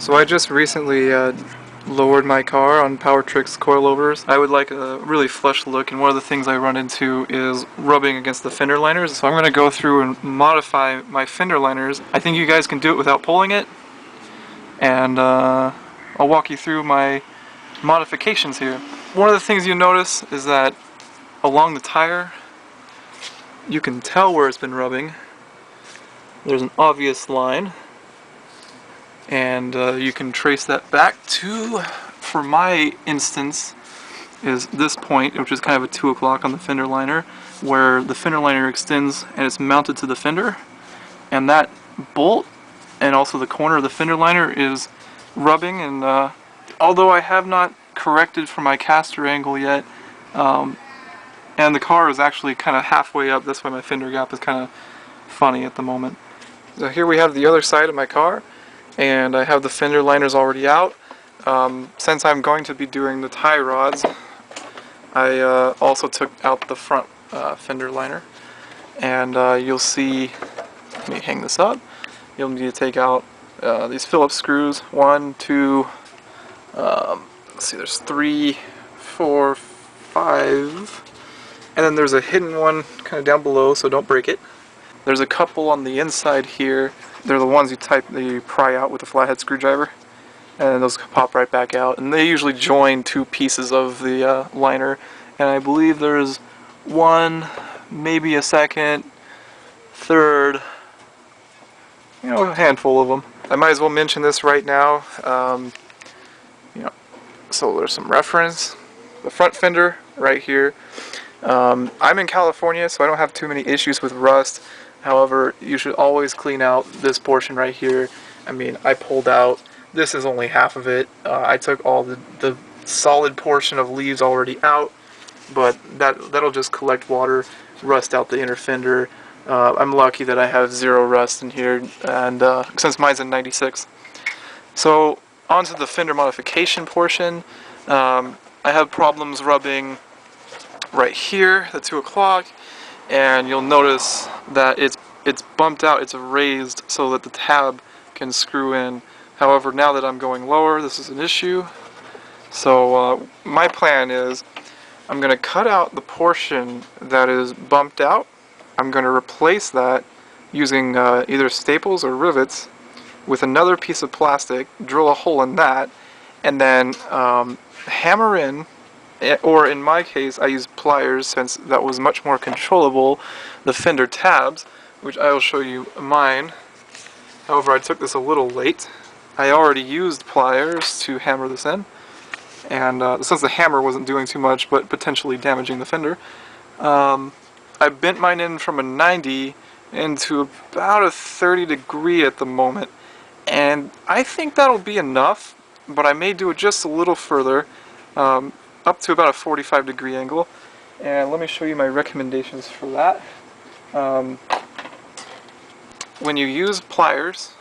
So I just recently lowered my car on Powertrix coilovers. I would like a really flush look, and one of the things I run into is rubbing against the fender liners. So I'm going to go through and modify my fender liners. I think you guys can do it without pulling it, and I'll walk you through my modifications here. One of the things you notice is that along the tire, you can tell where it's been rubbing. There's an obvious line, and you can trace that back to, for my instance, is this point, which is kind of a 2 o'clock on the fender liner, where the fender liner extends and it's mounted to the fender, and that bolt and also the corner of the fender liner is rubbing. And although I have not corrected for my caster angle yet, and the car is actually kind of halfway up, that's why my fender gap is kind of funny at the moment. So here we have the other side of my car, and I have the fender liners already out. Since I'm going to be doing the tie rods, I also took out the front fender liner, and you'll see, let me hang this up, you'll need to take out these Phillips screws, 1, 2, let's see, there's 3, 4, 5, and then there's a hidden one kind of down below, so don't break it. There's a couple on the inside here. They're the ones you pry out with a flathead screwdriver, and those pop right back out. And they usually join two pieces of the liner. And I believe there's one, maybe a second, third, a handful of them. I might as well mention this right now. So there's some reference. The front fender right here. I'm in California, so I don't have too many issues with rust. However, you should always clean out this portion right here. I mean, I pulled out, this is only half of it. I took all the solid portion of leaves already out, but that'll just collect water, rust out the inner fender. I'm lucky that I have 0 rust in here, and since mine's in 96. So, onto the fender modification portion. I have problems rubbing right here, the 2 o'clock, and you'll notice that it's bumped out, it's raised so that the tab can screw in. However, now that I'm going lower, this is an issue. So my plan is I'm going to cut out the portion that is bumped out. I'm going to replace that using either staples or rivets with another piece of plastic, drill a hole in that, and then hammer in, or in my case I use pliers since that was much more controllable, the fender tabs, which I will show you mine. However, I took this a little late. I already used pliers to hammer this in, and since the hammer wasn't doing too much but potentially damaging the fender, I bent mine in from a 90 into about a 30 degree at the moment, and I think that'll be enough, but I may do it just a little further, up to about a 45 degree angle. And let me show you my recommendations for that. When you use pliers,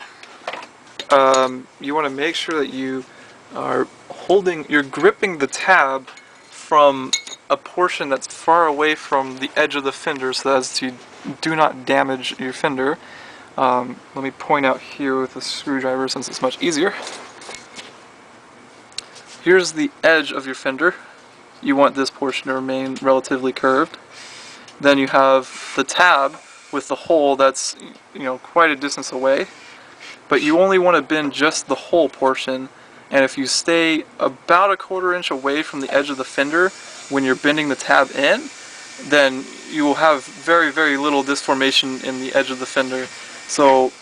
you want to make sure that you are you're gripping the tab from a portion that's far away from the edge of the fender so as to do not damage your fender. Let me point out here with a screwdriver since it's much easier. Here's the edge of your fender. You want this portion to remain relatively curved. Then you have the tab with the hole that's quite a distance away, but you only want to bend just the hole portion, and if you stay about a 1/4 inch away from the edge of the fender when you're bending the tab in, then you will have very, very little disformation in the edge of the fender. So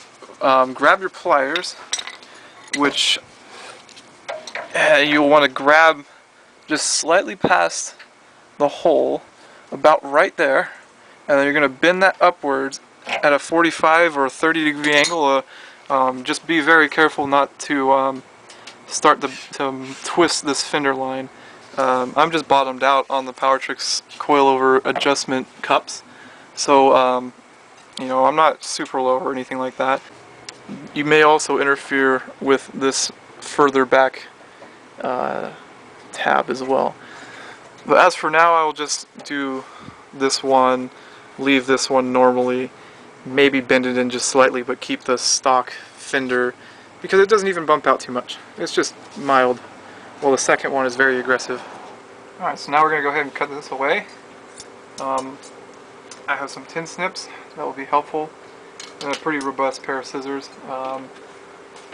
grab your pliers, which you'll want to grab just slightly past the hole, about right there, and then you're going to bend that upwards at a 45 or 30 degree angle. Just be very careful not to start to twist this fender line. I'm just bottomed out on the Powertrix coilover adjustment cups, so I'm not super low or anything like that. You may also interfere with this further back tab as well. But as for now, I will just do this one, leave this one normally, maybe bend it in just slightly, but keep the stock fender because it doesn't even bump out too much. It's just mild, while the second one is very aggressive. Alright, so now we're going to go ahead and cut this away. I have some tin snips that will be helpful, and a pretty robust pair of scissors. I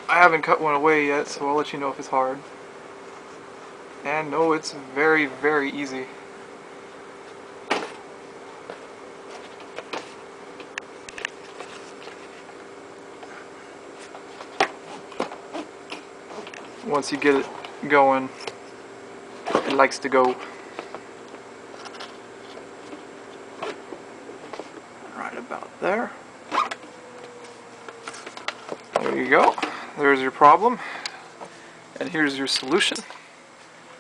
haven't cut one away yet, so I'll let you know if it's hard. And no, it's very, very easy. Once you get it going, it likes to go. Right about there. There you go. There's your problem. And here's your solution.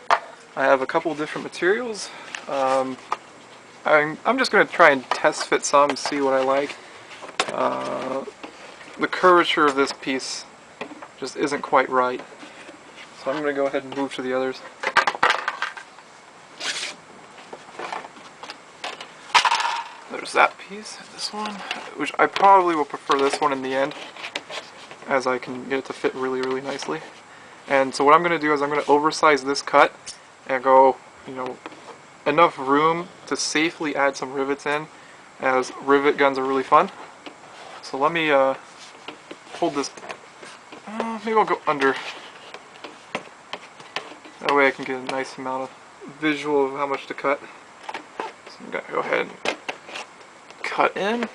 I have a couple different materials. I'm just going to try and test fit some, see what I like. The curvature of this piece just isn't quite right. So I'm going to go ahead and move to the others. There's that piece, this one, which I probably will prefer this one in the end, as I can get it to fit really, really nicely. And so what I'm going to do is I'm going to oversize this cut and go, enough room to safely add some rivets in, as rivet guns are really fun. So let me hold this, maybe I'll go under. That way I can get a nice amount of visual of how much to cut. So I'm going to go ahead and cut in,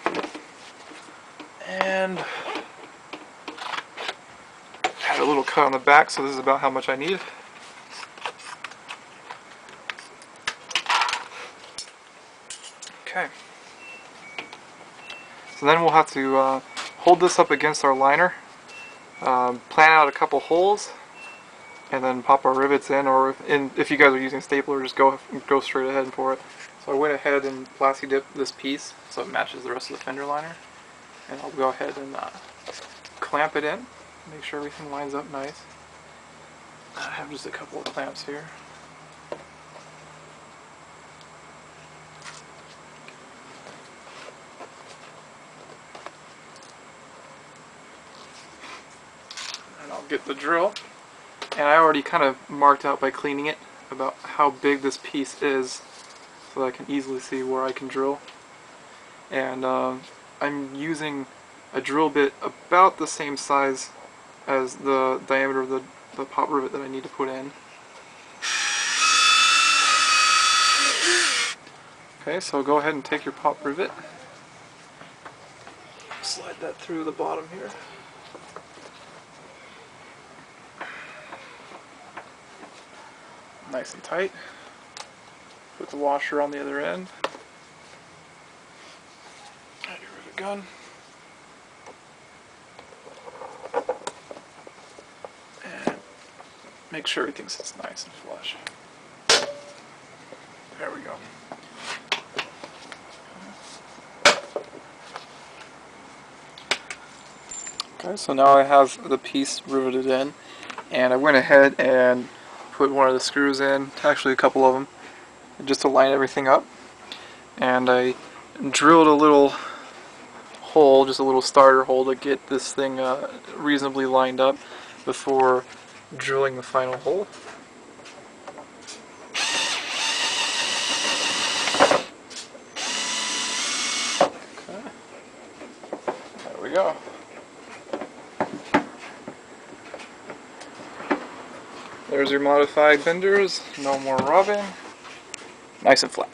and add a little cut on the back, so this is about how much I need. Okay. So then we'll have to hold this up against our liner, plan out a couple holes, and then pop our rivets in, or if you guys are using a stapler, just go straight ahead for it. So I went ahead and plasti dipped this piece so it matches the rest of the fender liner, and I'll go ahead and clamp it in, make sure everything lines up nice. I have just a couple of clamps here. And I'll get the drill. And I already kind of marked out by cleaning it about how big this piece is, so that I can easily see where I can drill. And I'm using a drill bit about the same size as the diameter of the pop rivet that I need to put in. Okay, so go ahead and take your pop rivet, slide that through the bottom here. Nice and tight. Put the washer on the other end. Add your rivet gun. And make sure everything sits nice and flush. There we go. Okay, so now I have the piece riveted in, and I went ahead and put one of the screws in, actually a couple of them, just to line everything up. And I drilled a little hole, just a little starter hole, to get this thing reasonably lined up before drilling the final hole. Okay. There we go. There's your modified benders, no more rubbing, nice and flat.